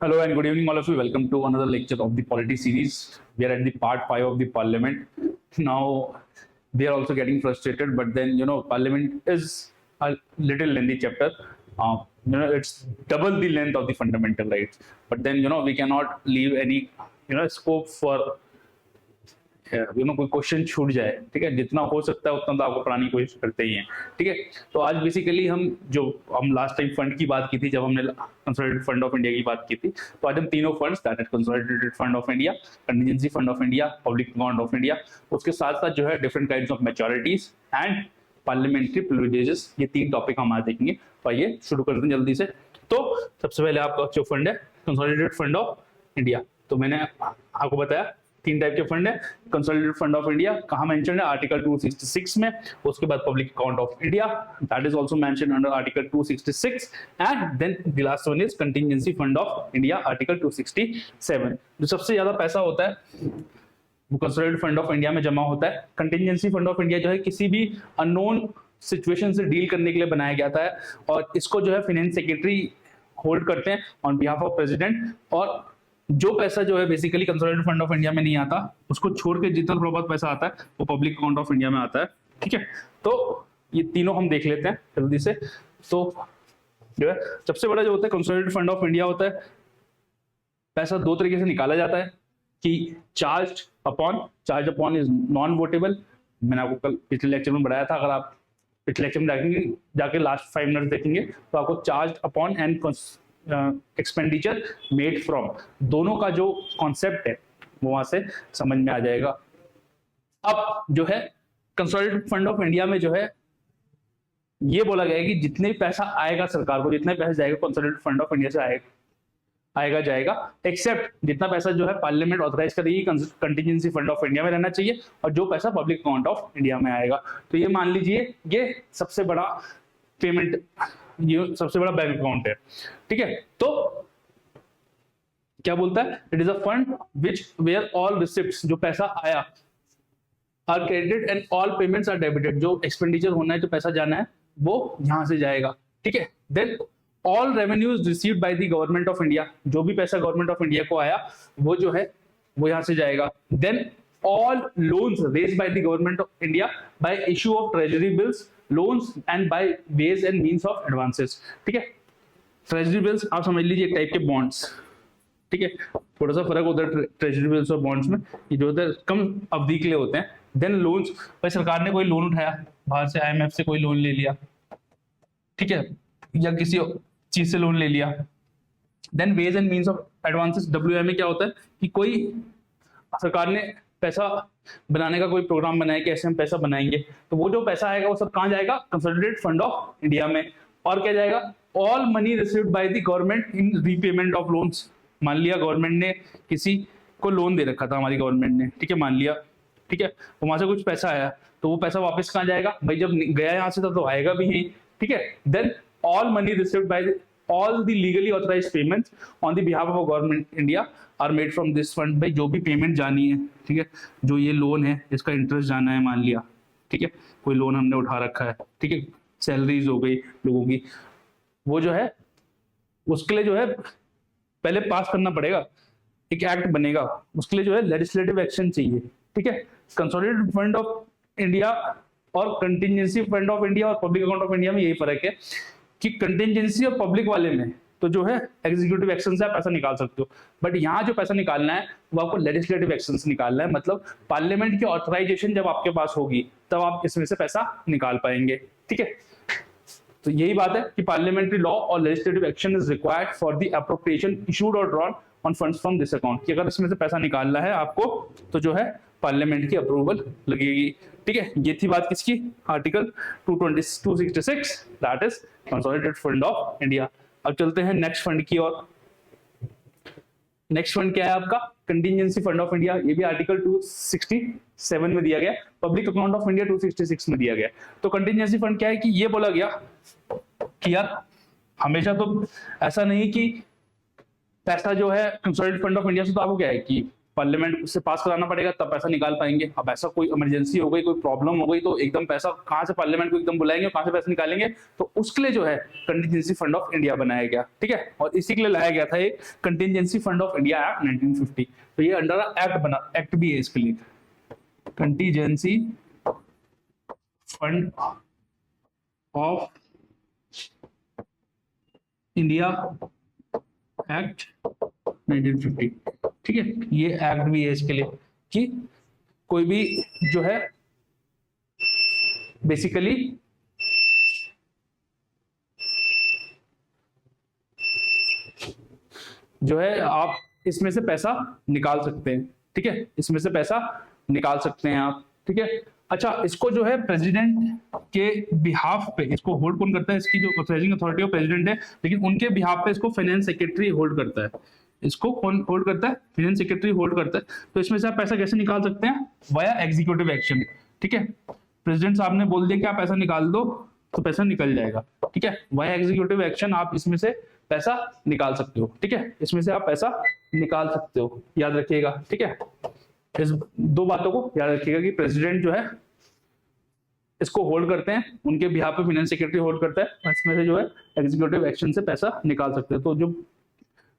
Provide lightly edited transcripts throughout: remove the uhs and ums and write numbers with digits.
Hello and good evening, all of you. Welcome to another lecture of the Polity series. We are at the part 5 of the Parliament. Now, they are also getting frustrated, but then, Parliament is a little lengthy chapter. It's double the length of the fundamental rights. But then, we cannot leave any, scope for कोई question छूट जाए। ठीक है, जितना हो सकता है उतना तो आपको पढ़ाने की कोशिश करते ही हैं। ठीक है, तो आज बेसिकली हम लास्ट टाइम फंड की बात की थी, जब हमने कंसोलिडेटेड फंड ऑफ इंडिया की बात की थी, तो आज हम तीनों funds, that is consolidated fund of India, contingency fund of India, public account of India, उसके साथ साथ जो है different kinds of मैच्योरिटीज and parliamentary privileges, ये तीन टॉपिक हम आज देखेंगे। तो आइए शुरू करते हैं जल्दी से। तो सबसे पहले आपका जो फंड है कंसोलिडेटेड फंड ऑफ इंडिया, तो मैंने आपको बताया तीन टाइप के फंड है। कंसोलिडेटेड फंड ऑफ इंडिया कहाँ मेंशन है? आर्टिकल 266 में। उसके बाद public account of India, that is also mention under article 266, and then the last one is contingency fund of India, article 267। जो सबसे ज्यादा पैसा होता है वो कंसोलिडेटेड फंड ऑफ इंडिया में जमा होता है। कंटिजेंसी फंड ऑफ इंडिया जो है किसी भी अननोन सिचुएशन से डील करने के लिए बनाया गया था, और इसको जो है फाइनेंस सेक्रेटरी होल्ड करते हैं ऑन बिहाफ ऑफ प्रेसिडेंट। और जो पैसा जो है basically consolidated fund of India में नहीं आता, उसको छोड़ के जितना थोड़ा बहुत पैसा आता है वो पब्लिक अकाउंट ऑफ इंडिया में आता है। ठीक है, तो ये तीनों हम देख लेते हैं जल्दी से। तो जो है सबसे बड़ा जो होता है कंसोलिडेटेड फंड ऑफ इंडिया होता है, पैसा दो तरीके से निकाला जाता है कि charge upon is non votable. मैंने आपको कल पिछले लेक्चर में बताया था, अगर आप पिछले लेक्चर में देखेंगे, जाके लास्ट 5 मिनट देखेंगे, तो आपको charge upon and expenditure made from, दोनों का जो कॉन्सेप्ट है वो वहां से समझ में आ जाएगा। अब जो है कंसोलिडेटेड फंड ऑफ इंडिया में जो है ये बोला गया है कि जितने पैसा आएगा सरकार को, जितने पैसा जाएगा कंसोलिडेटेड फंड ऑफ इंडिया से आएगा जाएगा, एक्सेप्ट जितना पैसा जो है पार्लियामेंट ऑथराइज करेगी कंटिजेंसी फंड ऑफ इंडिया में रहना चाहिए, और जो पैसा पब्लिक अकाउंट ऑफ इंडिया में आएगा। तो ये मान लीजिए ये सबसे बड़ा पेमेंट, ये सबसे बड़ा बैंक अकाउंट है। ठीक है, तो क्या बोलता है? It is a fund which where all receipts, जो पैसा आया, are credited and all payments are debited, जो एक्सपेंडिचर होना है, जो पैसा जाना है वो यहां से जाएगा। ठीक है, then all revenues received by the government of India, जो भी पैसा गवर्नमेंट ऑफ इंडिया को आया वो जो है वो यहां से जाएगा। Then all loans raised by the government of India by issue of treasury bills, loans and by ways and means of advances. ठीक है, ट्रेजरी बिल्स आप समझ लीजिए एक टाइप के बॉन्ड्स। ठीक है, थोड़ा सा फर्क होता है ट्रेजरी बिल्स और बॉन्ड्स में, ये जो होता है कम अवधि के लिए होते हैं। देन लोन्स, भाई सरकार ने कोई लोन उठाया, बाहर से IMF से कोई लोन ले लिया, ठीक है, या किसी चीज से लोन ले लिया। Then ways and means of advances, WMA क्या होता है कि कोई सरकार ने पैसा बनाने का कोई प्रोग्राम बनाया कि ऐसे हम पैसा बनाएंगे, तो वो जो पैसा आएगा वो सब कहां जाएगा? कंसोलिडेटेड फंड ऑफ इंडिया में। और क्या जाएगा? All money received by the government in repayment of loans. मान लिया गवर्नमेंट ने किसी को लोन दे रखा था, हमारी गवर्नमेंट ने, ठीक है, मान लिया, ठीक है, तो वहां से कुछ पैसा आया, तो वो पैसा वापस कहां जाएगा? भाई जब गया यहां से तो आएगा भी नहीं। ठीक है, then all money received by all the legally authorized payments on the behalf of government India are made from this fund। भाई जो भी पेमेंट जानी है, ठीक है, जो ये लोन है इसका इंटरेस्ट जाना है, मान लिया, ठीक है, कोई लोन हमने उठा रखा है, ठीक है, सैलरीज हो गई लोगों की, वो जो है उसके लिए जो है पहले पास करना पड़ेगा, एक एक्ट बनेगा, उसके लिए जो है लेजिस्लेटिव एक्शन चाहिए। ठीक है, कंसोलिडेटेड फंड ऑफ इंडिया और कंटिजेंसी फंड ऑफ इंडिया और पब्लिक अकाउंट ऑफ इंडिया में यही फर्क है कि कंटिजेंसी और पब्लिक वाले में तो जो है एग्जीक्यूटिव एक्शन से आप पैसा निकाल सकते हो, बट यहाँ जो पैसा निकालना है वो आपको लेजिस्लेटिव एक्शन से निकालना है। मतलब पार्लियामेंट की ऑथराइजेशन जब आपके पास होगी तब आप इसमें से पैसा निकाल पाएंगे। ठीक है, तो यही बात है कि पार्लियामेंट्री लॉ और legislative action is required for the appropriation issued और drawn on funds from this account, कि अगर इसमें से पैसा निकालना है आपको तो जो है पार्लियामेंट की अप्रूवल लगेगी। ठीक है, ये थी बात किसकी? Article 266, that is consolidated fund of India. अब चलते हैं नेक्स्ट फंड की ओर। नेक्स्ट फंड क्या है आपका? Contingency fund of India. ये भी आर्टिकल 267 में दिया गया, पब्लिक अकाउंट ऑफ इंडिया 266 में दिया गया। तो कंटिजेंसी फंड क्या है कि ये बोला गया कि यार हमेशा तो ऐसा नहीं कि पैसा जो है कंसोलिडेटेड फंड ऑफ इंडिया से, तो आपको क्या है कि पार्लियामेंट से पास कराना पड़ेगा तब पैसा निकाल पाएंगे। अब ऐसा कोई इमरजेंसी हो गई, कोई प्रॉब्लम हो गई, तो एकदम पैसा कहाँ से पार्लियामेंट को एकदम बुलाएंगे, कहाँ से पैसा निकालेंगे? तो उसके लिए जो है कंटीजेंसी फंड ऑफ इंडिया बनाया गया, ठीक है। और इसी के लिए लाया गया था एक contingency fund of India act 1950। तो ये अंडर एक्ट बना, एक्ट भी है इसके लिए, contingency fund of India act 1950, ठीक है। ये एक्ट भी है इसके लिए कि कोई भी जो है बेसिकली जो है आप इसमें से पैसा निकाल सकते हैं, ठीक है, इसमें से पैसा निकाल सकते हैं आप, ठीक है। अच्छा, इसको जो है प्रेसिडेंट के बिहाफ पे इसको होल्ड कौन करता है? इसकी जो ऑथराइजिंग अथॉरिटी है प्रेसिडेंट है, लेकिन उनके बिहाफ पे इसको फाइनेंस सेक्रेटरी होल्ड करता है। इसको कौन होल्ड करता है? फाइनेंस सेक्रेटरी होल्ड करता है। तो इसमें से आप पैसा कैसे निकाल सकते हैं? वाया एग्जीक्यूटिव एक्शन, ठीक है। प्रेसिडेंट साहब ने बोल दिया कि आप पैसा निकाल दो, तो पैसा निकल जाएगा, ठीक है। वाया एग्जीक्यूटिव एक्शन आप इसमें से पैसा निकाल सकते हो, ठीक है। इसमें से आप पैसा निकाल सकते हो, याद रखिएगा, ठीक है। इस दो बातों को याद रखिएगा कि प्रेसिडेंट जो है इसको होल्ड करते हैं, उनके बिहाफ पे फाइनेंस सेक्रेटरी होल्ड करता है, इसमें से जो है एग्जीक्यूटिव एक्शन से पैसा निकाल सकते हैं। तो जो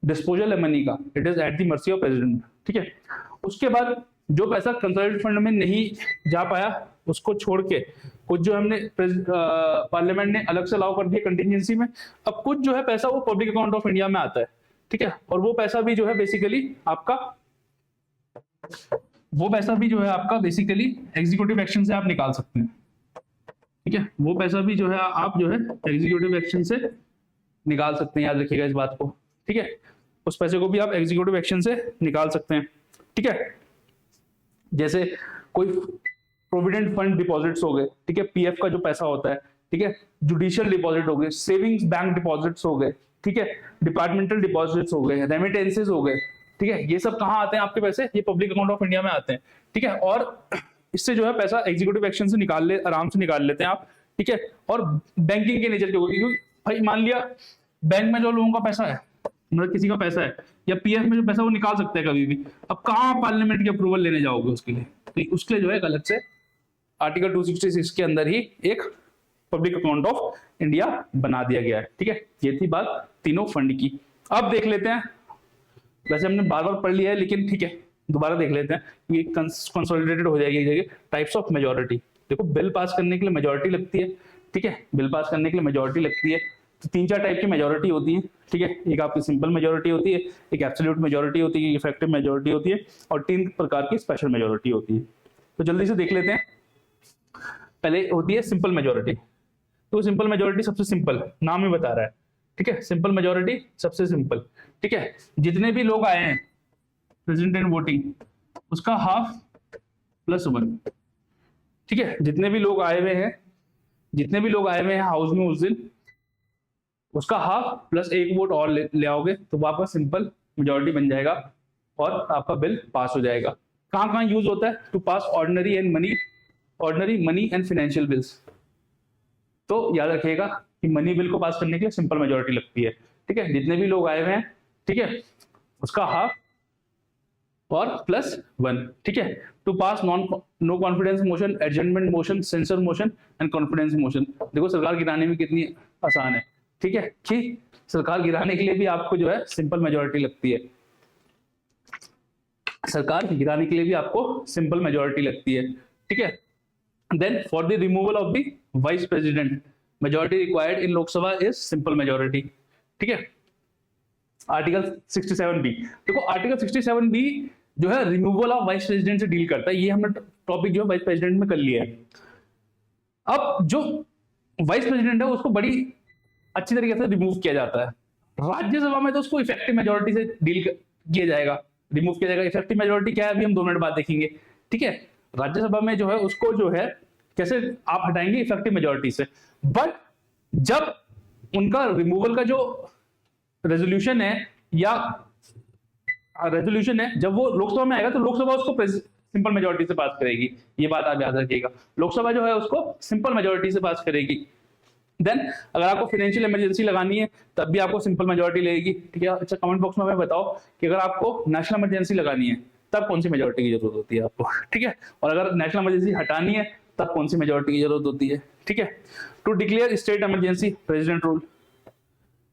डिस्पोजल है मनी का, it is at the mercy of president, ठीक है। उसके बाद जो पैसा कंसोलिडेटेड फंड में नहीं जा पाया उसको छोड़ के कुछ जो हमने पार्लियामेंट ने अलग से अलाउ कर दिया कंटीजेंसी में, अब कुछ जो है पैसा वो पब्लिक अकाउंट ऑफ इंडिया में आता है, ठीक है। और वो पैसा भी जो है बेसिकली आपका बेसिकली एग्जीक्यूटिव एक्शन से आप निकाल सकते हैं, ठीक है। वो पैसा भी जो है आप जो है एग्जीक्यूटिव एक्शन से निकाल सकते हैं, याद रखिएगा इस बात को, ठीक है। उस पैसे को भी आप एग्जीक्यूटिव एक्शन से निकाल सकते हैं, ठीक है। जैसे कोई प्रोविडेंट फंड डिपॉजिट्स हो गए, ठीक है, पीएफ का जो पैसा होता है, ठीक है, जुडिशियल डिपॉजिट हो गए, सेविंग्स बैंक डिपॉजिट्स हो गए, ठीक है, डिपार्टमेंटल डिपॉजिट्स हो गए, रेमिटेंसेस हो गए, ठीक है। ये सब कहाँ आते हैं आपके पैसे? ये पब्लिक अकाउंट ऑफ इंडिया में आते हैं, ठीक है। और इससे जो है पैसा एग्जीक्यूटिव एक्शन से आराम से निकाल लेते हैं आप, ठीक है। और बैंकिंग के नेचर के होगी, क्योंकि भाई मान लिया बैंक में जो लोगों का पैसा है, मतलब किसी का पैसा है या पीएफ में जो पैसा वो निकाल सकते हैं कभी भी, अब कहाँ पार्लियामेंट की अप्रूवल लेने जाओगे उसके लिए? तो उसके लिए जो है अलग से आर्टिकल 266 के अंदर ही एक पब्लिक अकाउंट ऑफ इंडिया बना दिया गया है, ठीक है। ये थी बात तीनों फंड की। अब देख लेते हैं, वैसे हमने बार बार पढ़ लिया है लेकिन ठीक है दोबारा देख लेते हैं, ये कंसोलिडेटेड हो जाएगी जगह। टाइप्स ऑफ मेजोरिटी, देखो बिल पास करने के लिए मेजोरिटी लगती है, ठीक है, बिल पास करने के लिए मेजोरिटी लगती है। तो 3-4 टाइप की मेजोरिटी होती है, ठीक है। एक आपकी सिंपल मेजोरिटी होती है, एक एब्सोल्यूट मेजोरिटी होती है, इफेक्टिव मेजोरिटी होती है, और 3 प्रकार की स्पेशल मेजोरिटी होती है। तो जल्दी से देख लेते हैं। पहले होती है सिंपल मेजोरिटी। तो सिंपल मेजोरिटी सबसे सिंपल, नाम ही बता रहा है, ठीक है। सिंपल मेजोरिटी सबसे सिंपल, ठीक है। जितने भी लोग आए हैं प्रेजेंट इन वोटिंग, उसका हाफ प्लस 1, ठीक है। जितने भी लोग आए हुए हैं हाउस में उस दिन, उसका हाफ प्लस 1 वोट और ले आओगे तो वो आपका सिंपल मेजोरिटी बन जाएगा और आपका बिल पास हो जाएगा। कहां कहां यूज होता है? To pass ordinary money and financial bills. तो याद रखिएगा कि मनी बिल को पास करने के लिए सिंपल मेजोरिटी लगती है, ठीक है। जितने भी लोग आए हुए हैं, ठीक है, उसका हाफ और प्लस 1, ठीक है। To pass no confidence motion, adjournment motion, censure motion and confidence motion. देखो सरकार गिराने में कितनी आसान है, ठीक है, कि सरकार गिराने के लिए भी आपको जो है सिंपल मेजोरिटी लगती है। सरकार गिराने के लिए भी आपको सिंपल मेजोरिटी लगती है, ठीक है। Then for the removal of the vice president, majority required in Lok Sabha is simple majority, ठीक है। आर्टिकल 67B, देखो आर्टिकल 67B जो है रिमूवल ऑफ वाइस प्रेसिडेंट से डील करता है। ये हमने टॉपिक जो है वाइस प्रेसिडेंट में कर लिया है। अब जो वाइस प्रेसिडेंट है उसको बड़ी अच्छी तरीके से रिमूव किया जाता है। राज्यसभा में तो उसको इफेक्टिव मेजोरिटी से डील किया जाएगा, रिमूव किया जाएगा। इफेक्टिव मेजोरिटी क्या है अभी हम 2 मिनट बाद देखेंगे, ठीक है। राज्यसभा में जो है उसको जो है कैसे आप हटाएंगे? इफेक्टिव मेजोरिटी से। बट जब उनका रिमूवल का जो रेजोल्यूशन है जब वो लोकसभा में आएगा तो लोकसभा उसको सिंपल मेजोरिटी से पास करेगी। ये बात आप याद रखिएगा, लोकसभा जो है उसको सिंपल मेजोरिटी से पास करेगी। देन अगर आपको फाइनेंशियल इमरजेंसी लगानी है तब भी आपको सिंपल मेजोरिटी लगेगी, ठीक है। अच्छा कमेंट बॉक्स में हमें बताओ कि अगर आपको नेशनल इमरजेंसी लगानी है तब कौन सी मेजोरिटी की जरूरत होती है आपको, ठीक है। और अगर नेशनल इमरजेंसी हटानी है तब कौन सी मेजोरिटी की जरूरत होती है, ठीक है। To declare state emergency, president rule,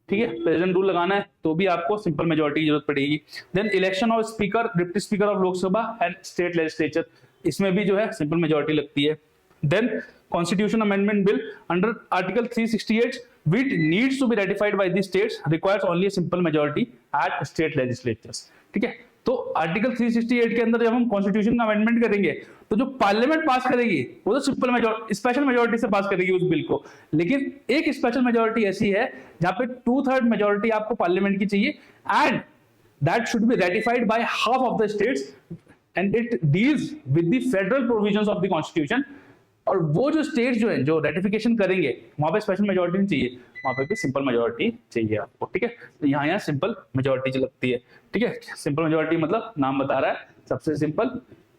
ठीक है, प्रेसिडेंट रूल लगाना है तो भी आपको सिंपल मेजोरिटी की जरूरत पड़ेगी। Then election of speaker, deputy speaker of Lok Sabha and state legislature, इसमें भी जो है सिंपल मेजोरिटी लगती है। Then constitution amendment bill under article 368 which needs to be ratified by the states requires only a simple majority at state legislatures, ठीक है। तो article 368 के अंदर जब हम कॉन्स्टिट्यूशन का अमेंडमेंट करेंगे तो जो पार्लियामेंट पास करेगी वो तो सिंपल मेजोरिटी, स्पेशल मेजोरिटी से पास करेगी उस बिल को, लेकिन एक स्पेशल मेजोरिटी ऐसी है जहां पे 2/3 मेजोरिटी आपको पार्लियामेंट की चाहिए and that should be ratified by half of the states and it deals with the federal provisions of the constitution. और वो जो स्टेट जो है जो रेटिफिकेशन करेंगे वहां पे स्पेशल मेजोरिटी नहीं चाहिए, वहां पे भी सिंपल मेजोरिटी चाहिए आपको, ठीक है। तो यहाँ सिंपल मेजोरिटी लगती है, ठीक है। सिंपल मेजोरिटी मतलब नाम बता रहा है सबसे सिंपल,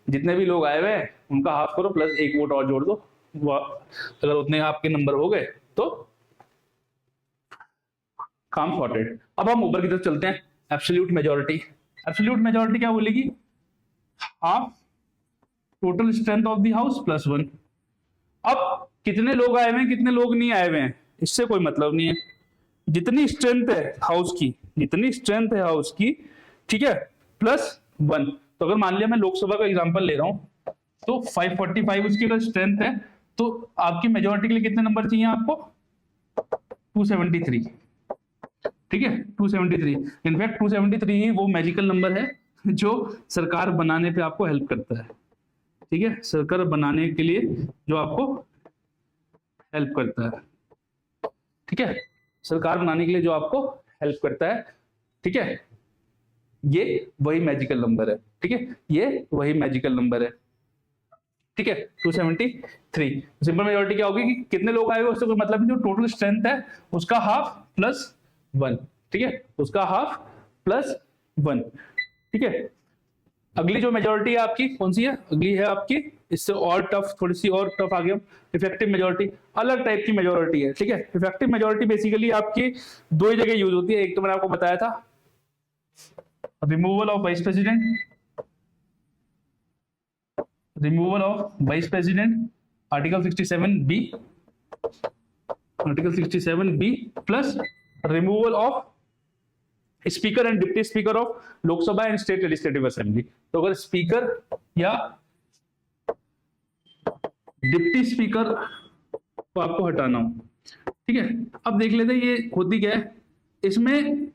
जितने भी लोग आए हुए हैं उनका हाफ करो प्लस एक वोट और जोड़ दो, अगर उतने आपके नंबर हो गए तो काम सॉर्टेड। अब हम ऊपर की तरफ चलते हैं, एब्सोल्यूट मेजोरिटी। एब्सोल्यूट मेजोरिटी क्या बोलेगी, half total strength of the house plus 1। अब कितने लोग आए हुए हैं कितने लोग नहीं आए हुए हैं इससे कोई मतलब नहीं है, जितनी स्ट्रेंथ है हाउस की, जितनी स्ट्रेंथ है हाउस की, ठीक है, प्लस 1। तो अगर मान लिया मैं लोकसभा का एग्जांपल ले रहा हूं तो 545 उसकी अगर स्ट्रेंथ है तो आपकी मेजोरिटी के लिए कितने नंबर चाहिए आपको, 273, ठीक है, 273। इनफैक्ट 273 ही वो मैजिकल नंबर है जो सरकार बनाने पे आपको हेल्प करता है, ठीक है, सरकार बनाने के लिए जो आपको हेल्प करता है, ठीक है, सरकार बनाने के लिए जो आपको हेल्प करता है, ठीक है, ये वही मैजिकल नंबर है, ठीक है, ये वही मैजिकल नंबर है, ठीक है, 273। सिंपल मेजोरिटी क्या होगी कि कितने लोग आए हुए उससे कोई मतलब नहीं, जो टोटल स्ट्रेंथ है उसका हाफ प्लस 1, ठीक है, उसका हाफ प्लस 1, ठीक है। अगली जो मेजोरिटी है आपकी कौन सी है, अगली है आपकी, इससे और टफ, थोड़ी सी और टफ आ गया, इफेक्टिव मेजोरिटी। अलग टाइप की मेजोरिटी है, ठीक है। इफेक्टिव मेजोरिटी बेसिकली आपकी दो ही जगह यूज होती है, एक तो मैंने आपको बताया था removal of vice president, removal of vice president article 67B, article 67B plus removal of speaker and deputy speaker of Lok Sabha and state legislative assembly. तो अगर स्पीकर या डिप्टी स्पीकर को आपको हटाना हो, ठीक है। अब देख लेते हैं ये होती क्या है इसमें,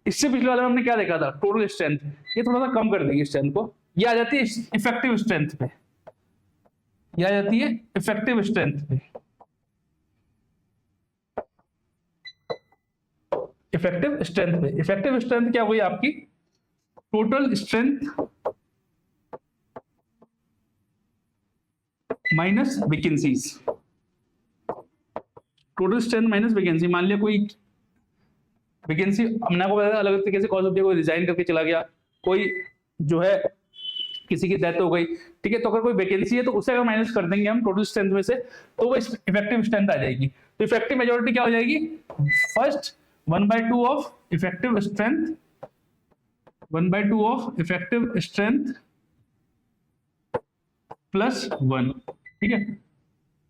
इससे पिछले वाले में हमने क्या देखा था, टोटल स्ट्रेंथ, ये थोड़ा सा कम कर देंगे स्ट्रेंथ को, ये आ जाती है इफेक्टिव स्ट्रेंथ पे, ये आ जाती है इफेक्टिव स्ट्रेंथ पे। इफेक्टिव स्ट्रेंथ पे, इफेक्टिव स्ट्रेंथ क्या हुई आपकी, total strength minus vacancies, total strength minus vacancy. मान लिया कोई वैकेंसी, हमने आपको बताया अलग तरीके से कॉज ऑफ कोई रिजाइन करके चला गया, कोई जो है किसी की डेथ हो गई, ठीक है, तो अगर कोई वैकेंसी है तो उसे अगर माइनस कर देंगे हम टोटल स्ट्रेंथ में से तो वो इफेक्टिव स्ट्रेंथ आ जाएगी। तो इफेक्टिव मेजोरिटी क्या हो जाएगी, first 1/2 of effective strength, 1/2 of effective strength plus 1, ठीक है,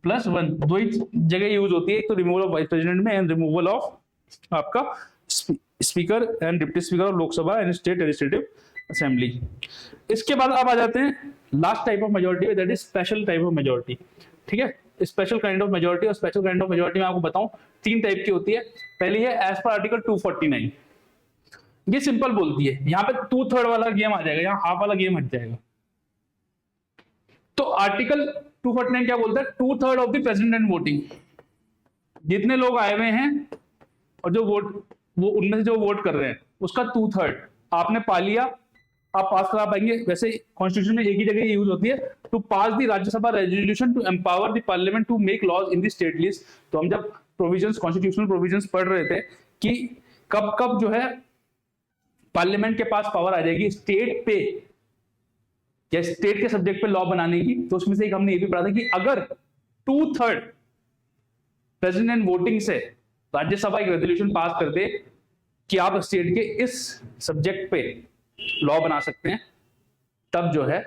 प्लस 1। दो ही जगह यूज होती है, एक तो रिमूवल ऑफ वाइस प्रेसिडेंट में एंड रिमूवल ऑफ आपका speaker and deputy speaker of Lok Sabha and state legislative assembly. इसके बाद आप आ जाते हैं last type of majority, that is special type of majority, ठीक है। स्पेशल काइंड ऑफ मेजोरिटी, और स्पेशल काइंड ऑफ मेजोरिटी मैं आपको बताऊं 3 टाइप की होती है। पहली है एज पर आर्टिकल 249, ये सिंपल बोलती है, यहाँ पे 2/3 वाला गेम आ जाएगा, यहाँ हाफ वाला गेम हट जाएगा। तो आर्टिकल 249 क्या बोलता है, 2/3 of the present and voting, जितने लोग आए हुए हैं और जो वोट, वो उनमें से जो वोट कर रहे हैं उसका 2/3 आपने पा लिया, आप पास करा पाएंगे। वैसे कॉन्स्टिट्यूशन में एक ही जगह यूज होती है, to pass the Rajya Sabha resolution to empower the parliament to make laws in the state list. तो हम जब प्रोविजंस, कॉन्स्टिट्यूशनल प्रोविजंस पढ़ रहे थे कि कब कब जो है पार्लियामेंट के पास पावर आ जाएगी स्टेट पे या स्टेट के सब्जेक्ट पे लॉ बनाने की, तो उसमें से एक हमने ये भी पढ़ा था कि अगर 2/3 प्रेसिडेंट वोटिंग से राज्यसभा एक रेजोल्यूशन पास कर दे कि आप स्टेट के इस सब्जेक्ट पे लॉ बना सकते हैं, तब जो है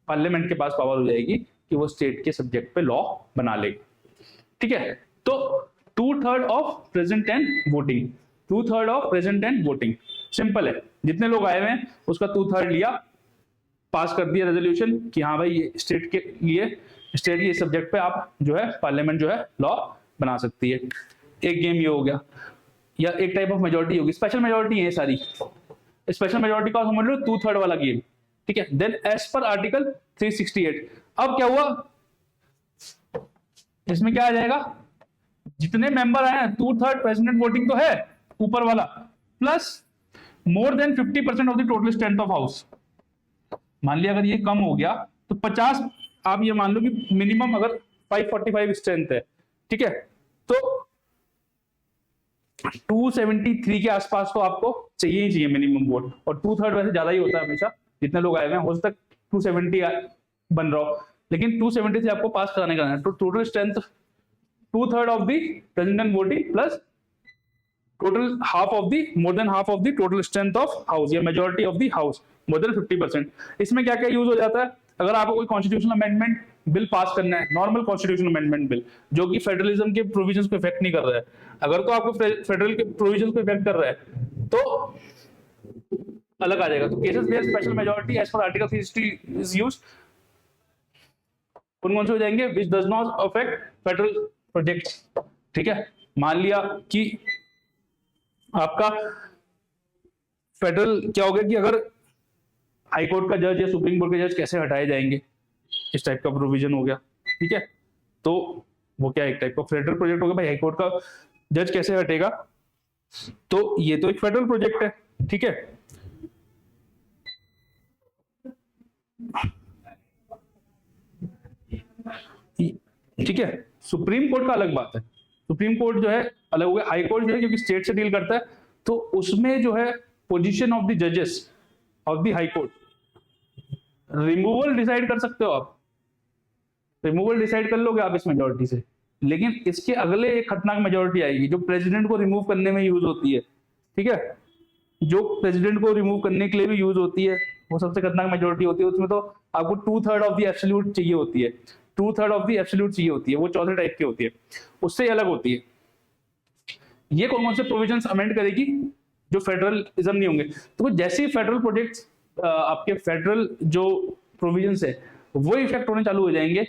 पार्लियामेंट के पास पावर हो जाएगी कि वो स्टेट के सब्जेक्ट पे लॉ बना लेगा। ठीक है, तो 2/3 of present and voting, 2/3 of present and voting, simple है, जितने लोग आए हुए हैं उसका 2/3 लिया, पास कर दिया रेजोल्यूशन कि हाँ भाई ये स्टेट के लिए, स्टेट के सब्जेक्ट पे आप जो है पार्लियामेंट जो है लॉ बना सकती है। एक गेम ये हो गया, या एक टाइप ऑफ मेजोरिटी होगी, स्पेशल मेजोरिटी है सारी, स्पेशल मेजोरिटी का समझ लो 2/3 वाला गेम। ठीक है, देन एज पर आर्टिकल 368 अब क्या हुआ, इसमें क्या आ जाएगा, जितने मेंबर आए हैं 2/3 प्रेसिडेंट वोटिंग तो है ऊपर वाला, plus more than 50% of the total strength of house. मान लिया अगर ये कम हो गया तो 50, आप ये मान लो कि मिनिमम अगर 545 स्ट्रेंथ है, ठीक है, तो 273 के आसपास तो आपको चाहिए ही चाहिए मिनिमम वोट, और 2/3 वैसे ज्यादा ही होता है हमेशा, जितने लोग आए हुए हैं हो सकता है 270 बन रहा हो, लेकिन 270 से आपको पास कराने का है, तो total strength 2/3 of the president voting plus total half of the, more than half of the total strength of house, या majority of the house, more than 50%। इसमें क्या क्या यूज हो जाता है, अगर आपको कोई कॉन्स्टिट्यूशनल अमेंडमेंट बिल पास करना है, नॉर्मल कॉन्स्टिट्यूशनल अमेंडमेंट बिल जो कि फेडरलिज्म के प्रोविजंस को इफेक्ट नहीं कर रहा है, अगर तो आपको फेडरल के प्रोविजंस को इफेक्ट कर रहा है तो अलग आ जाएगा। तो cases where special majority as per article 360 is used, कौन से हो जाएंगे, which does not affect federal projects. ठीक है, मान लिया कि आपका फेडरल क्या हो गया कि अगर हाई कोर्ट का जज या सुप्रीम कोर्ट के जज कैसे हटाए जाएंगे, इस टाइप का प्रोविजन हो गया। ठीक है, तो वो क्या एक टाइप का फेडरल प्रोजेक्ट हो गया, भाई हाई कोर्ट का जज कैसे हटेगा, तो ये तो एक फेडरल प्रोजेक्ट है। ठीक है, ठीक है, सुप्रीम कोर्ट का अलग बात है, सुप्रीम कोर्ट जो है अलग हो गया, हाई कोर्ट जो है क्योंकि स्टेट से डील करता है, तो उसमें जो है पोजीशन ऑफ द जजेस of the high court, removal decide कर सकते हो आप, रिमूवल डिसाइड कर लोगे आप इस मेजोरिटी से, लेकिन इसके अगले एक खतरनाक मेजोरिटी आएगी जो प्रेसिडेंट को रिमूव करने में यूज होती है। ठीक है, जो प्रेसिडेंट को रिमूव करने के लिए भी यूज होती है, वो सबसे खतरनाक मेजोरिटी होती है, उसमें तो आपको 2/3 ऑफ द एब्सोल्यूट चाहिए होती है, 2/3 ऑफ द एब्सोल्यूट चाहिए होती है, वो चौथे टाइप की होती है, उससे अलग होती है। ये कौन से प्रोविजंस अमेंड करेगी, जो फेडरलिज्म नहीं होंगे, तो जैसे ही फेडरल प्रोजेक्ट्स आपके फेडरल जो प्रोविजंस है वो इफेक्ट होने चालू हो जाएंगे,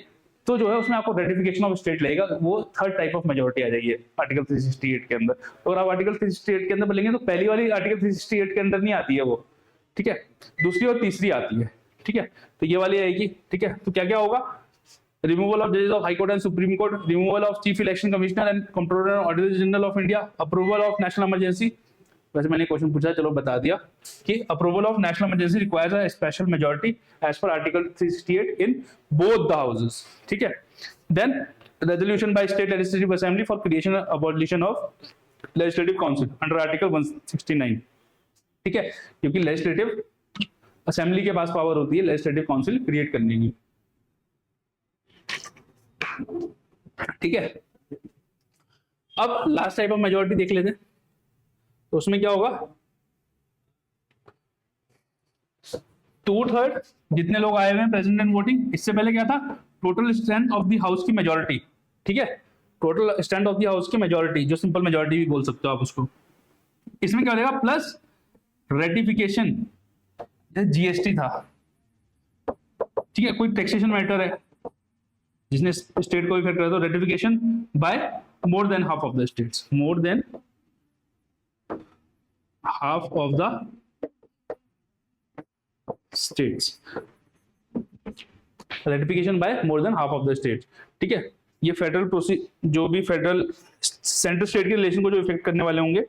तो जो है उसमें आपको रेटिफिकेशन ऑफ स्टेट लगेगा, वो थर्ड टाइप ऑफ मेजोरिटी आ जाएगी आर्टिकल 368 के अंदर। और आप आर्टिकल 368 के अंदर बोलेंगे तो पहली वाली आर्टिकल 368 के अंदर नहीं आती है वो, ठीक है, दूसरी और तीसरी आती है। ठीक है, तो ये वाली आएगी। ठीक है, तो क्या क्या होगा, रिमूवल ऑफ जजेस of high court and supreme court, removal of chief election commissioner and controller auditor general of India, approval of national emergency, वैसे मैंने क्वेश्चन पूछा चलो बता दिया कि approval of national emergency requires a special majority as per article 368 in both the houses. ठीक है, then resolution by state legislative assembly for creation abolition of legislative council under article 169। ठीक है, क्योंकि लेजिस्लेटिव असेंबली के पास power होती है legislative council create करने की। ठीक है, अब लास्ट टाइप ऑफ मेजॉरिटी देख लेते हैं, तो उसमें क्या होगा, 2/3 जितने लोग आए हुए हैं प्रेजेंट एंड वोटिंग, इससे पहले क्या था, total strength of the house की मेजॉरिटी। ठीक है, total strength of the house की मेजॉरिटी, जो सिंपल मेजॉरिटी भी बोल सकते हो आप उसको, इसमें क्या हो जाएगा, प्लस रेटिफिकेशन, जीएसटी था। ठीक है, कोई टैक्सेशन मैटर है जिसने स्टेट को इफेक्ट करा, तो ratification by more than half of the states, more than half of the states, ratification by more than half of the states। ठीक है, ये फेडरल जो भी फेडरल सेंट्रल स्टेट के रिलेशन को जो इफेक्ट करने वाले होंगे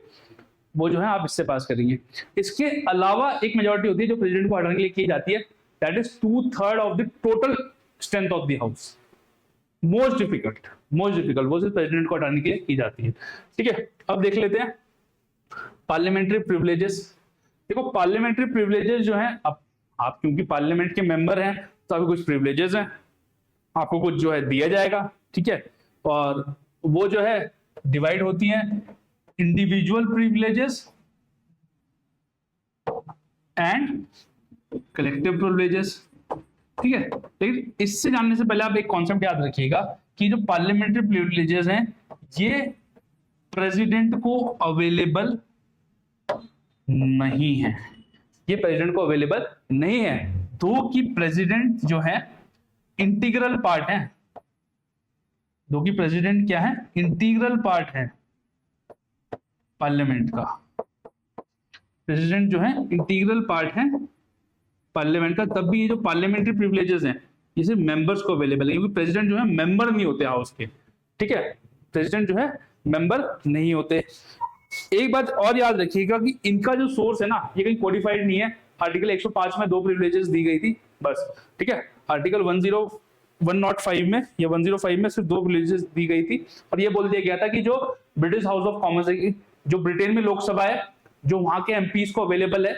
वो जो है आप इससे पास करेंगे। इसके अलावा एक मेजॉरिटी होती है जो प्रेसिडेंट को हटाने के लिए की जाती है, that is 2/3 of the total strength of the house. Most difficult वो सिर्फ प्रेसिडेंट को हटाने के लिए की जाती है। ठीक है, अब देख लेते हैं पार्लियामेंट्री प्रिविलेजेस। देखो पार्लियामेंट्री प्रिविलेजेस जो हैं, आप क्योंकि पार्लियामेंट के मेंबर हैं तो आपको कुछ प्रिविलेजेस हैं, आपको कुछ जो है दिया जाएगा। ठीक है, और वो जो है डिवाइड होती हैं individual privileges and collective privileges, ठीक है। लेकिन इससे जानने से पहले आप एक कॉन्सेप्ट याद रखिएगा कि जो पार्लियामेंट्री प्रिविलेजेस हैं ये प्रेसिडेंट को अवेलेबल नहीं है, ये प्रेसिडेंट को अवेलेबल नहीं है, दो की प्रेसिडेंट जो है इंटीग्रल पार्ट है, दो की प्रेसिडेंट क्या है, इंटीग्रल पार्ट है पार्लियामेंट का, प्रेसिडेंट जो है इंटीग्रल पार्ट है पार्लियामेंट का। तब भी ये जो पार्लियामेंट्री प्रिविलेजेस हैं ये सिर्फ मेंबर्स को अवेलेबल है, क्योंकि प्रेसिडेंट जो है मेंबर नहीं होते हाउस के, ठीक है, प्रेसिडेंट जो है मेंबर नहीं होते। एक बात और याद रखिएगा कि इनका जो सोर्स है ना ये कहीं कोडिफाइड नहीं है, आर्टिकल 105 में दो प्रिविलेजेस दी गई थी बस, ठीक है। आर्टिकल 105 में या 105 में सिर्फ दो प्रिविलेजेस दी गई थी, और ये बोल दिया गया था कि जो ब्रिटिश हाउस ऑफ कॉमन्स है, जो ब्रिटेन में लोकसभा है, जो वहां के एमपीज को अवेलेबल है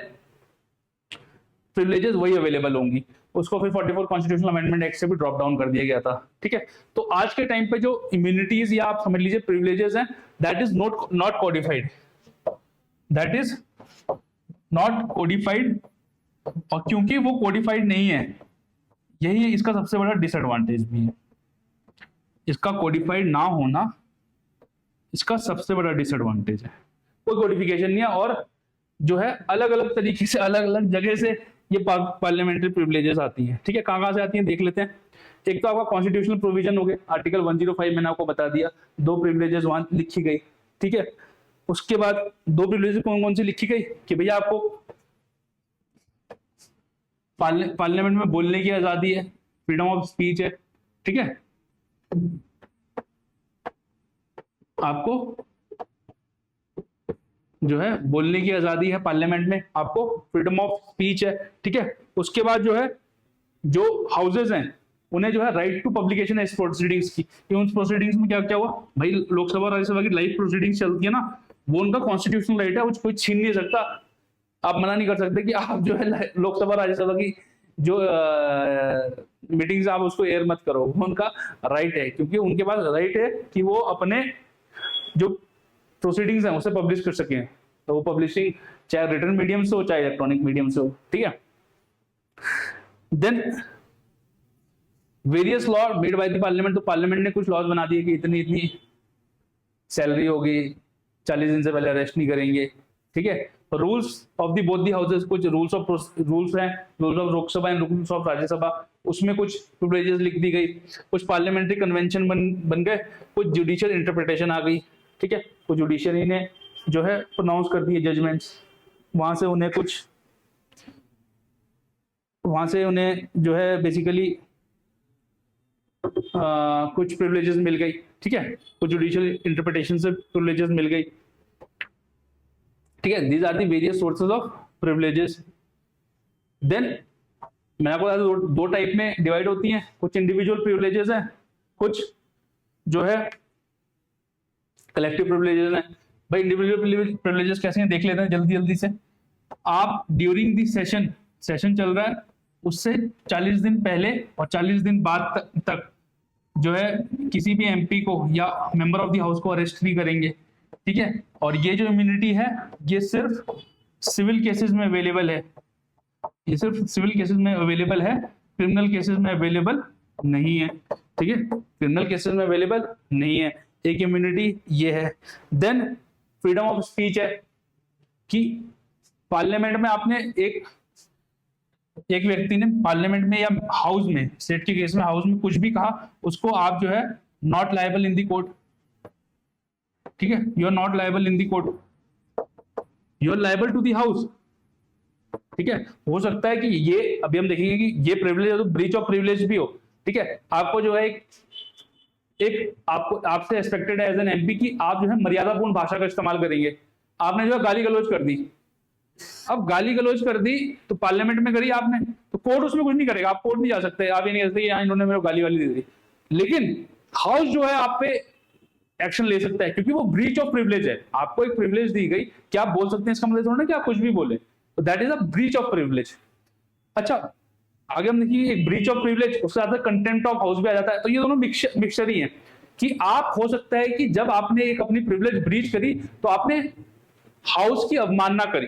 प्रिविलेजेस वही अवेलेबल होंगी। उसको फिर 44 कॉन्स्टिट्यूशनल अमेंडमेंट एक्ट से भी ड्रॉप डाउन कर दिया गया था, ठीक है। तो आज के टाइम पे जो इम्यूनिटीज या आप समझ लीजिए प्रिविलेजेस हैं, that is not codified, that is not codified, और क्योंकि वो कोडिफाइड नहीं है, यही इसका सबसे बड़ा डिसएडवांटेज भी है, इसका कोडिफाइड ना होना इसका सबसे बड़ा डिसएडवांटेज है। कोई कोडिफिकेशन नहीं है, और जो है अलग अलग तरीके से अलग अलग जगह से ये पार्लियामेंट्री प्रिविलेजेस आती हैं, ठीक है। कहाँ से आती हैं देख लेते हैं। एक तो आपका कॉन्स्टिट्यूशनल प्रोविजन हो गया, आर्टिकल 105 मैंने आपको बता दिया, दो प्रिविलेजेस वहां लिखी गई, ठीक है। उसके बाद दो प्रिविलेजेस कौन कौन सी लिखी गई कि भैया आपको पार्लियामेंट में बोलने की आजादी है, फ्रीडम ऑफ स्पीच है, ठीक है, आपको जो है बोलने की आजादी है पार्लियामेंट में, आपको फ्रीडम ऑफ स्पीच है, ठीक है। उसके बाद जो है जो हाउसेज हैं उन्हें जो है राइट टू पब्लिकेशन है इस प्रोसीडिंग्स की, कि उन प्रोसीडिंग्स में क्या क्या हुआ भाई, लोकसभा राज्यसभा की लाइव प्रोसीडिंग्स चलती है ना, वो उनका कॉन्स्टिट्यूशनल राइट है, वो कोई छीन नहीं सकता। आप मना नहीं कर सकते कि आप जो है लोकसभा राज्यसभा की जो मीटिंग्स आप उसको एयर मत करो, वो उनका राइट है, क्योंकि उनके पास राइट है कि वो अपने जो प्रोसीडिंग्स हैं उसे पब्लिश कर सकें, तो वो पब्लिशिंग चाहे रिटन मीडियम से हो चाहे इलेक्ट्रॉनिक मीडियम से हो, ठीक है। Then various law made by the parliament, तो पार्लियामेंट ने कुछ लॉज बना दिए कि इतनी इतनी सैलरी होगी, 40 दिन से पहले अरेस्ट नहीं करेंगे, ठीक है। Rules of the both the houses, कुछ रूल्स हैं, rules of Lok Sabha and rules of Rajya Sabha, उसमें कुछ प्रिविलेजेस लिख दी गई, कुछ पार्लियामेंट्री कन्वेंशन बन गए, कुछ जुडिशियल इंटरप्रिटेशन आ गई, ठीक है। कुछ जुडिशियरी ने जो है प्रोनाउंस कर दिए जजमेंट्स, वहां से उन्हें जो है बेसिकली कुछ प्रिविलेजेस मिल गई, ठीक है, कुछ जुडिशियल इंटरप्रिटेशन से प्रिविलेजेस मिल गई, ठीक है। These are the various sources of privileges. Then मैंने आपको बताया दो टाइप में डिवाइड होती हैं, कुछ इंडिविजुअल प्रिविलेजेस हैं, कुछ जो है कलेक्टिव प्रिविलेजेस हैं। भाई इंडिविजुअल प्रिविलेजेस कैसे हैं देख लेते हैं जल्दी से। आप ड्यूरिंग दी सेशन चल रहा है उससे 40 दिन पहले और 40 दिन बाद तक जो है किसी भी एमपी को या मेंबर ऑफ द हाउस को अरेस्ट नहीं करेंगे, ठीक है। और ये जो इम्यूनिटी है ये सिर्फ सिविल केसेस में अवेलेबल है, ये सिर्फ सिविल केसेस में अवेलेबल है, क्रिमिनल केसेस में अवेलेबल नहीं है, ठीक है, क्रिमिनल केसेस में अवेलेबल नहीं है। एक इम्यूनिटी ये है। देन फ्रीडम ऑफ स्पीच है कि पार्लियामेंट में आपने एक व्यक्ति ने पार्लियामेंट में या हाउस में, स्टेट के केस में हाउस में कुछ भी कहा, उसको आप जो है not liable in the court, ठीक है, you are not liable in the court, you are liable to the house, ठीक है। हो सकता है कि ये अभी हम देखेंगे कि ये प्रिविलेज हो तो ब्रीच ऑफ प्रिविलेज भी हो, ठीक है। आपको जो है एक आपसे एक्सपेक्टेड है एज एन एमपी कि आप जो है मर्यादापूर्ण भाषा का इस्तेमाल करेंगे, आपने जो है गाली गलौज कर दी। अब गाली गलौज कर दी तो पार्लियामेंट में करी आपने, तो कोर्ट उसमें कुछ नहीं करेगा, आप कोर्ट नहीं जा सकते, आप ये नहीं कह सकते कि इन्होंने मेरे को गाली वाली दे दी। लेकिन हाउस जो है आप पे एक्शन ले सकता है क्योंकि वो ब्रीच ऑफ प्रिविलेज है, आपको एक प्रिविलेज दी गई कि आप बोल सकते हैं, इसका मतलब थोड़ा ना कि आप कुछ भी बोले, तो that is a breach of privilege. अच्छा आगे हम देखिए एक ब्रीच ऑफ प्रिविलेज, उसके साथ कंटेम्प्ट ऑफ हाउस भी आ जाता है। तो ये दोनों मिक्सचर ही है कि आप हो सकता है कि जब आपने एक अपनी प्रिविलेज ब्रीच करी तो आपने हाउस की अवमानना करी,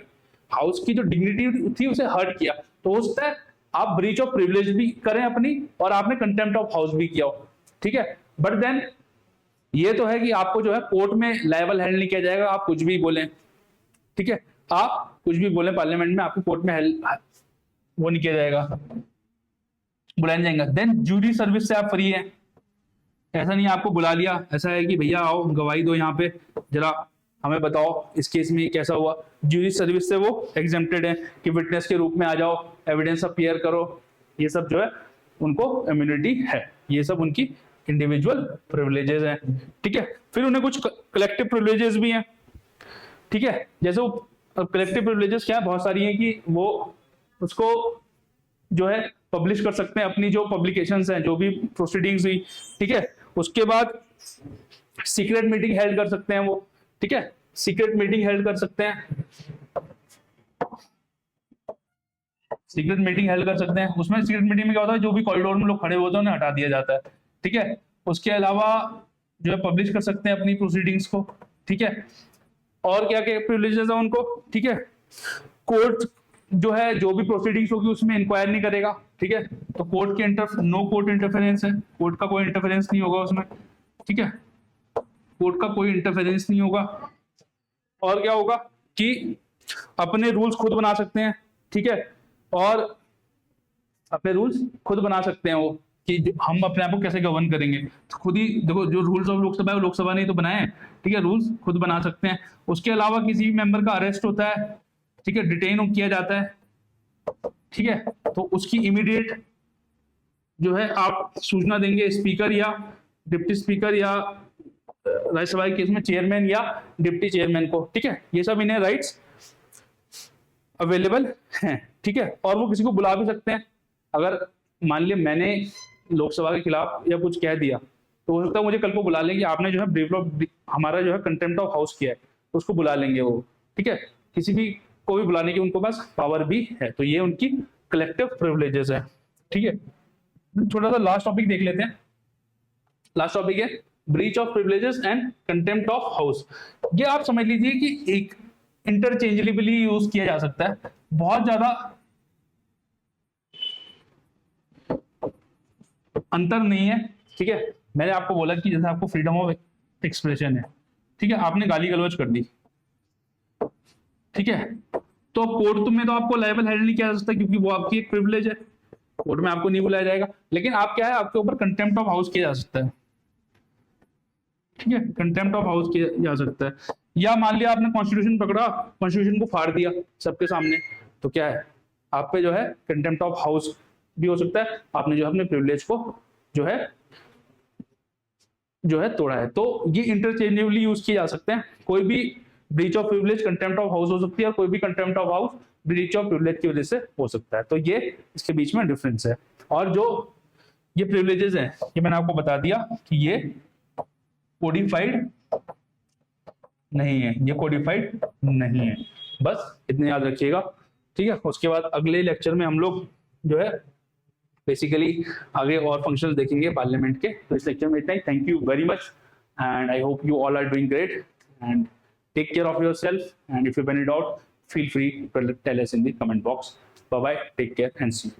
हाउस की जो डिग्निटी थी उसे हर्ट किया, तो हो सकता है आप ब्रीच ऑफ प्रिविलेज भी करें अपनी और आपने कंटेम्प्ट ऑफ हाउस भी किया हो, ठीक है। बट देन ये तो है कि आपको जो है कोर्ट में लायबल हैंड नहीं किया जाएगा, आप कुछ भी बोलें, ठीक है, आप कुछ भी बोलें पार्लियामेंट में, आपको कोर्ट में वो नहीं किया जाएगा, बुलाया जाएगा। देन जूरी सर्विस से आप फ्री हैं, ऐसा नहीं आपको बुला लिया, ऐसा है कि भैया आओ गवाही दो यहाँ पे, जरा हमें बताओ इस केस में कैसा हुआ। जूरी सर्विस से वो एग्जेम्प्टेड है कि विटनेस के रूप में आ जाओ, एविडेंस अपीयर करो, ये सब जो है उनको इम्यूनिटी है, ये सब उनकी इंडिविजुअल प्रिविलेजेस हैं, ठीक है। फिर उन्हें कुछ कलेक्टिव प्रिविलेजेस भी हैं, ठीक है। जैसे वो कलेक्टिव प्रिविलेजेस क्या है, बहुत सारी हैं कि वो उसको जो है पब्लिश कर सकते हैं, अपनी जो पब्लिकेशंस हैं, जो भी प्रोसीडिंग्स हुई, ठीक है। उसके बाद सीक्रेट मीटिंग हेल्ड कर सकते हैं वो, ठीक है, सीक्रेट मीटिंग हेल्ड कर सकते हैं, सीक्रेट मीटिंग हेल्ड कर सकते हैं। उसमें सीक्रेट मीटिंग में क्या होता है, जो भी कॉरिडोर में लोग खड़े होते हैं उन्हें हटा दिया जाता है, ठीक है। उसके अलावा जो है पब्लिश कर सकते हैं अपनी प्रोसीडिंग्स को, ठीक है। और क्या क्या प्रिविलेजेस है उनको, ठीक है। कोर्ट जो है जो भी प्रोसीडिंग्स होगी उसमें इंक्वायर नहीं करेगा, ठीक है। तो कोर्ट के नो कोर्ट इंटरफेरेंस है, कोर्ट का कोई इंटरफेरेंस नहीं होगा उसमें, ठीक है, कोर्ट का कोई इंटरफेरेंस नहीं होगा। और क्या होगा कि अपने रूल्स खुद बना सकते हैं, ठीक है, और अपने रूल्स खुद बना सकते हैं वो कि हम अपने आप को कैसे गवर्न करेंगे, तो खुद ही देखो, जो रूल्स ऑफ लोकसभा है वो लोकसभा ने तो बनाए हैं, ठीक है, रूल्स खुद बना सकते हैं। उसके अलावा किसी भी मेंबर का अरेस्ट होता है, ठीक है, डिटेन किया जाता है, ठीक है, तो उसकी इमीडिएट जो है आप सूचना देंगे स्पीकर या डिप्टी स्पीकर या राज्यसभा के केस में चेयरमैन या डिप्टी चेयरमैन को, ठीक है। ये सब इन्हें राइट्स अवेलेबल हैं, ठीक है। और वो किसी को बुला भी सकते हैं, अगर मान लिया मैंने लोकसभा के खिलाफ या कुछ कह दिया तो हो सकता है मुझे कल को बुला लेंगे, आपने जो है ब्रीफ ऑफ हमारा जो है कंटेम्प्ट ऑफ हाउस किया है तो उसको बुला लेंगे वो, ठीक है। किसी भी को भी बुलाने की उनको पास पावर भी है, तो ये उनकी कलेक्टिव प्रिविलेजेस है, ठीक है। छोटा सा लास्ट टॉपिक देख लेते हैं। लास्ट टॉपिक है breach of privileges and contempt of house. ये आप समझ लीजिए कि एक इंटरचेंजेबली यूज किया जा सकता है, बहुत ज्यादा अंतर नहीं है, ठीक है। मैंने आपको बोला कि जैसे आपको फ्रीडम ऑफ एक्सप्रेशन है, ठीक है, आपने गाली गलौज कर दी, ठीक है, तो कोर्ट में तो आपको लायबल हैंडल नहीं किया जा सकता क्योंकि वो आपकी एक प्रिविलेज है, कोर्ट में आपको नहीं बुलाया जाएगा। लेकिन आप क्या है, आपके ऊपर कंटेम्प्ट ऑफ हाउस किया जा सकता है, ठीक है, कंटेम्प्ट ऑफ हाउस किया जा सकता है। या मान लिया आपने कॉन्स्टिट्यूशन पकड़ा, कॉन्स्टिट्यूशन को फाड़ दिया सबके सामने, तो क्या है, आप पे जो है कंटेम्प्ट ऑफ हाउस भी हो सकता है, आपने जो अपने प्रिविलेज को जो है तोड़ा है। तो ये इंटरचेंजेबली यूज किए जा सकते हैं, कोई भी breach of privilege contempt of house हो सकती है और कोई भी contempt of house breach of privilege की वजह से हो सकता है। तो ये इसके बीच में डिफरेंस है। और जो ये प्रिविलेजेस हैं ये मैंने आपको बता दिया कि ये कोडिफाइड नहीं है, ये कोडिफाइड नहीं है, बस इतने याद रखिएगा, ठीक है। उसके बाद अगले लेक्चर में हम लोग जो है बेसिकली आगे और फंक्शंस देखेंगे पार्लियामेंट के। तो इस लेक्चर में इतना ही। Thank you very much and I hope you all are doing great and take care of yourself and if you have any doubt feel free to tell us in the comment box. Bye bye, take care and see you.